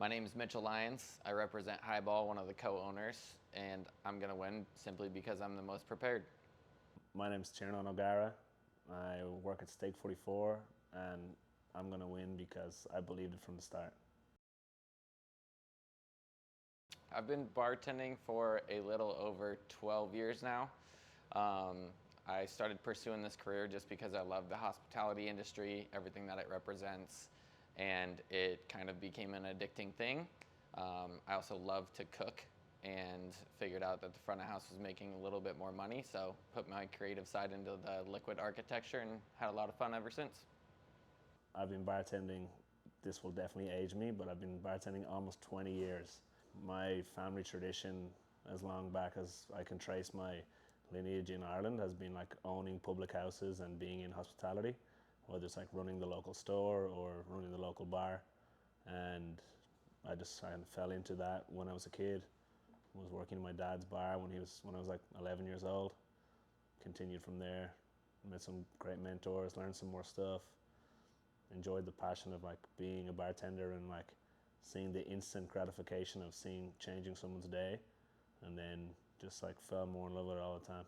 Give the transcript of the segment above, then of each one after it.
My name is Mitch Lyons. I represent Highball, one of the co-owners, and I'm going to win simply because I'm the most prepared. My name's Tiarnan O'Gara. I work at Stake 44, and I'm going to win because I believed it from the start. I've been bartending for a little over 12 years now. I started pursuing this career just because I love the hospitality industry, everything that it represents, and it kind of became an addicting thing. I also love to cook and figured out that the front of house was making a little bit more money, so put my creative side into the liquid architecture and had a lot of fun ever since. I've been bartending, this will definitely age me, but I've been bartending almost 20 years. My family tradition, as long back as I can trace my lineage in Ireland, has been like owning public houses and being in hospitality, whether it's like running the local store or running the local bar. And I just kind of fell into that when I was a kid. I was working in my dad's bar when I was like 11 years old. Continued from there, met some great mentors, learned some more stuff. Enjoyed the passion of like being a bartender and like seeing the instant gratification of changing someone's day, and then just like fell more in love with it all the time.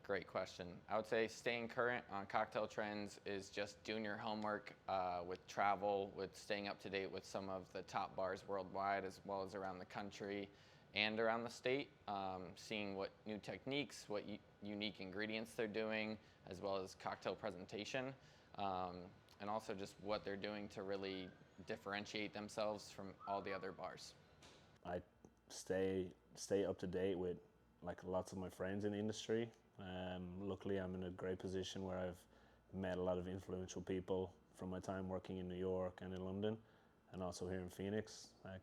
Great question. I would say staying current on cocktail trends is just doing your homework with travel, with staying up to date with some of the top bars worldwide as well as around the country and around the state, seeing what new techniques, what unique ingredients they're doing, as well as cocktail presentation, and also just what they're doing to really differentiate themselves from all the other bars. I stay up to date with like lots of my friends in the industry. Luckily, I'm in a great position where I've met a lot of influential people from my time working in New York and in London, and also here in Phoenix. Like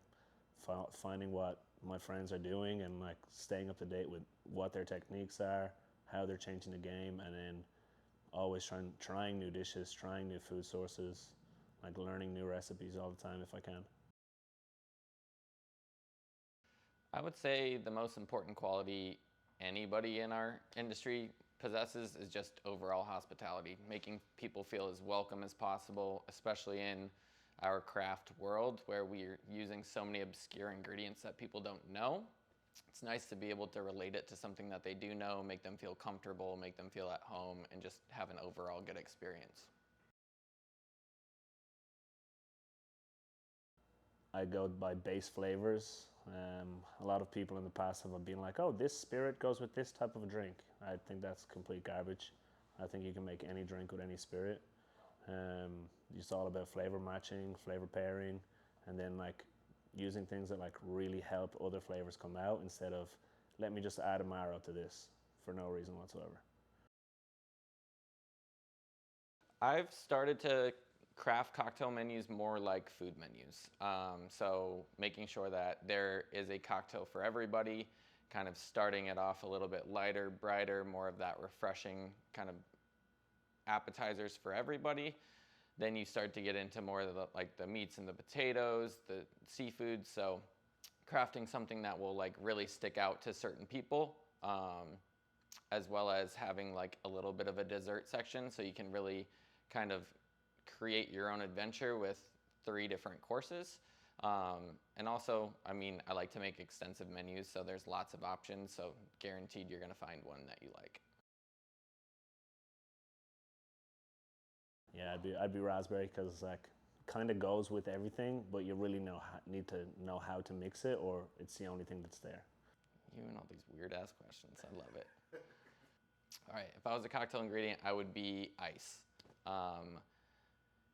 finding what my friends are doing and like staying up to date with what their techniques are, how they're changing the game, and then always trying new dishes, trying new food sources, like learning new recipes all the time if I can. I would say the most important quality anybody in our industry possesses is just overall hospitality, making people feel as welcome as possible, especially in our craft world where we're using so many obscure ingredients that people don't know. It's nice to be able to relate it to something that they do know, make them feel comfortable, make them feel at home, and just have an overall good experience. I go by base flavors. A lot of people in the past have been like, oh, this spirit goes with this type of a drink. I think that's complete garbage. I think you can make any drink with any spirit. It's all about flavor matching, flavor pairing, and then like using things that like really help other flavors come out instead of let me just add Amaro to this for no reason whatsoever. I've started to craft cocktail menus more like food menus. So making sure that there is a cocktail for everybody, kind of starting it off a little bit lighter, brighter, more of that refreshing kind of appetizers for everybody. Then you start to get into more of the meats and the potatoes, the seafood. So crafting something that will like really stick out to certain people, as well as having like a little bit of a dessert section so you can really kind of create your own adventure with 3 different courses. And also, I mean, I like to make extensive menus, so there's lots of options, so guaranteed you're gonna find one that you like. Yeah, I'd be raspberry because like kind of goes with everything, but you really need to know how to mix it, or it's the only thing that's there. You and all these weird ass questions, I love it. All right, if I was a cocktail ingredient, I would be ice.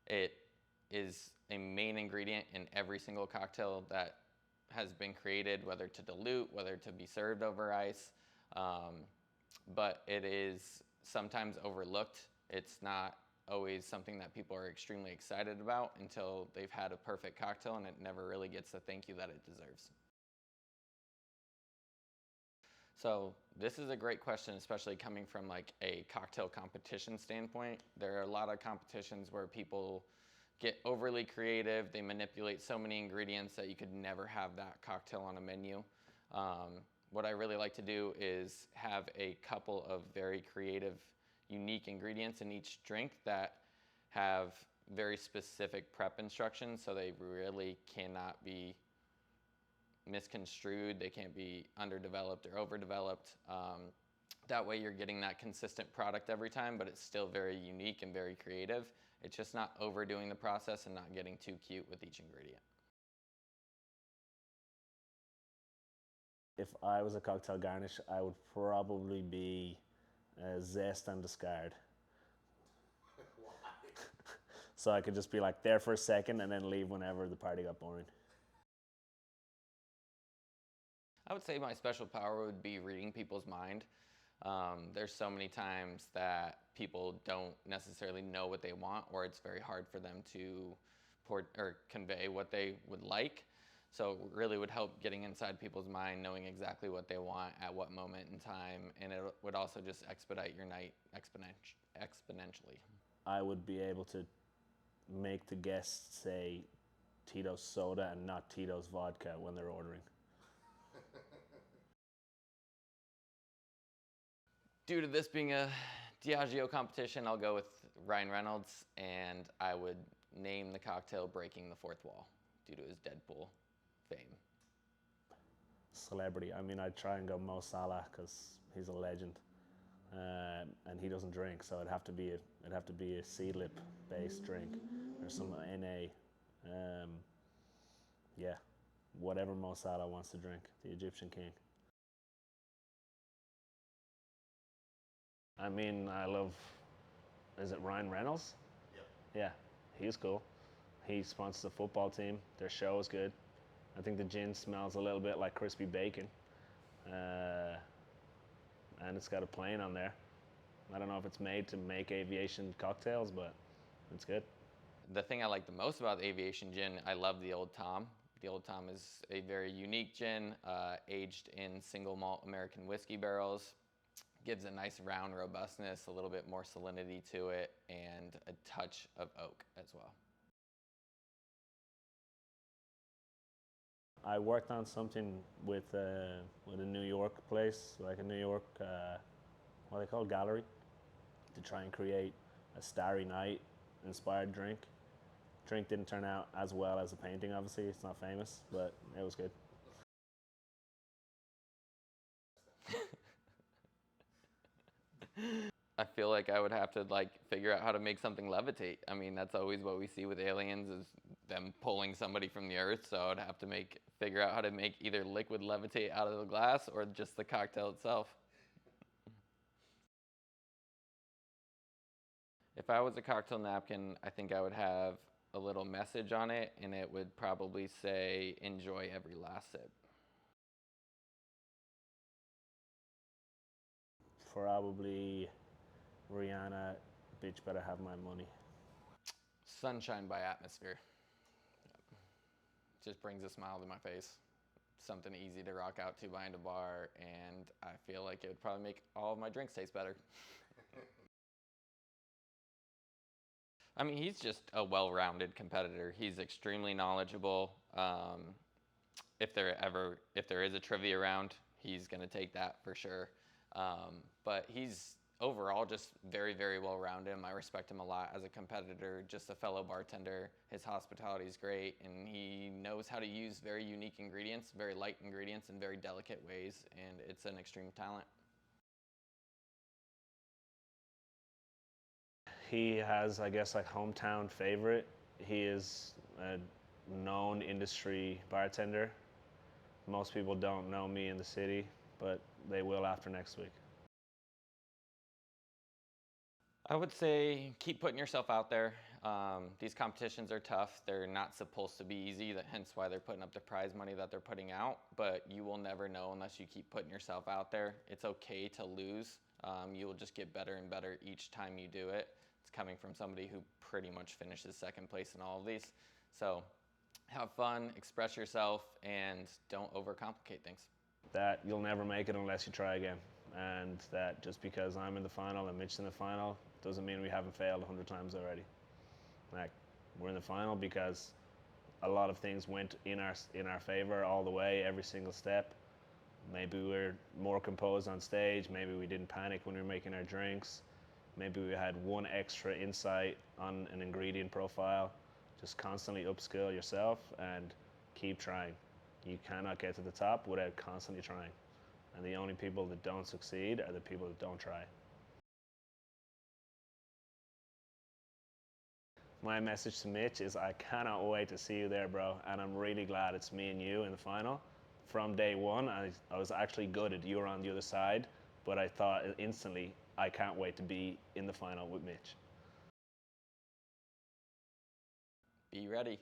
It is a main ingredient in every single cocktail that has been created, whether to dilute, whether to be served over ice. But it is sometimes overlooked. It's not always something that people are extremely excited about until they've had a perfect cocktail, and it never really gets the thank you that it deserves. So this is a great question, especially coming from like a cocktail competition standpoint. There are a lot of competitions where people get overly creative. They manipulate so many ingredients that you could never have that cocktail on a menu. What I really like to do is have a couple of very creative, unique ingredients in each drink that have very specific prep instructions, so they really cannot be misconstrued. They can't be underdeveloped or overdeveloped. That way you're getting that consistent product every time, but it's still very unique and very creative. It's just not overdoing the process and not getting too cute with each ingredient. If I was a cocktail garnish, I would probably be zest and discard. Why? So I could just be like there for a second and then leave whenever the party got boring. I would say my special power would be reading people's mind. There's so many times that people don't necessarily know what they want, or it's very hard for them to convey what they would like. So it really would help getting inside people's mind, knowing exactly what they want at what moment in time, and it would also just expedite your night exponentially. I would be able to make the guests say Tito's soda and not Tito's vodka when they're ordering. Due to this being a Diageo competition, I'll go with Ryan Reynolds, and I would name the cocktail Breaking the Fourth Wall due to his Deadpool fame. Celebrity. I mean, I'd try and go Mo Salah because he's a legend, and he doesn't drink, so it'd have to be a seedlip based drink or some NA. Yeah, whatever Mo Salah wants to drink, the Egyptian king. I mean, I love. Is it Ryan Reynolds? Yep. Yeah, he's cool. He sponsors a football team. Their show is good. I think the gin smells a little bit like crispy bacon. And it's got a plane on there. I don't know if it's made to make aviation cocktails, but it's good. The thing I like the most about the aviation gin, I love the Old Tom. The Old Tom is a very unique gin, aged in single malt American whiskey barrels. Gives a nice round robustness, a little bit more salinity to it, and a touch of oak as well. I worked on something with a New York place, like a New York, what they call gallery, to try and create a Starry Night inspired drink. Drink didn't turn out as well as the painting, obviously. It's not famous, but it was good. I feel like I would have to figure out how to make something levitate. I mean, that's always what we see with aliens is them pulling somebody from the earth. So I'd have to figure out how to make either liquid levitate out of the glass or just the cocktail itself. If I was a cocktail napkin, I think I would have a little message on it, and it would probably say, "Enjoy every last sip." Probably Rihanna, bitch better have my money. Sunshine by Atmosphere. Just brings a smile to my face. Something easy to rock out to behind a bar, and I feel like it would probably make all of my drinks taste better. I mean, he's just a well-rounded competitor. He's extremely knowledgeable. If there is a trivia round, he's going to take that for sure. But he's overall just very, very well-rounded. I respect him a lot as a competitor, just a fellow bartender. His hospitality is great, and he knows how to use very unique ingredients, very light ingredients in very delicate ways, and it's an extreme talent. He has, I guess, hometown favorite. He is a known industry bartender. Most people don't know me in the city, but they will after next week. I would say keep putting yourself out there. These competitions are tough. They're not supposed to be easy, hence why they're putting up the prize money that they're putting out, but you will never know unless you keep putting yourself out there. It's okay to lose. You will just get better and better each time you do it. It's coming from somebody who pretty much finishes second place in all of these. So have fun, express yourself, and don't overcomplicate things. That you'll never make it unless you try again. And that just because I'm in the final and Mitch's in the final doesn't mean we haven't failed 100 times already. We're in the final because a lot of things went in our favor all the way, every single step. Maybe we're more composed on stage. Maybe we didn't panic when we were making our drinks. maybe we had one extra insight on an ingredient profile. Just constantly upskill yourself and keep trying. You cannot get to the top without constantly trying. And the only people that don't succeed are the people that don't try. My message to Mitch is I cannot wait to see you there, bro. And I'm really glad it's me and you in the final. From day one, I was actually gutted you were on the other side, but I thought instantly, I can't wait to be in the final with Mitch. Be ready.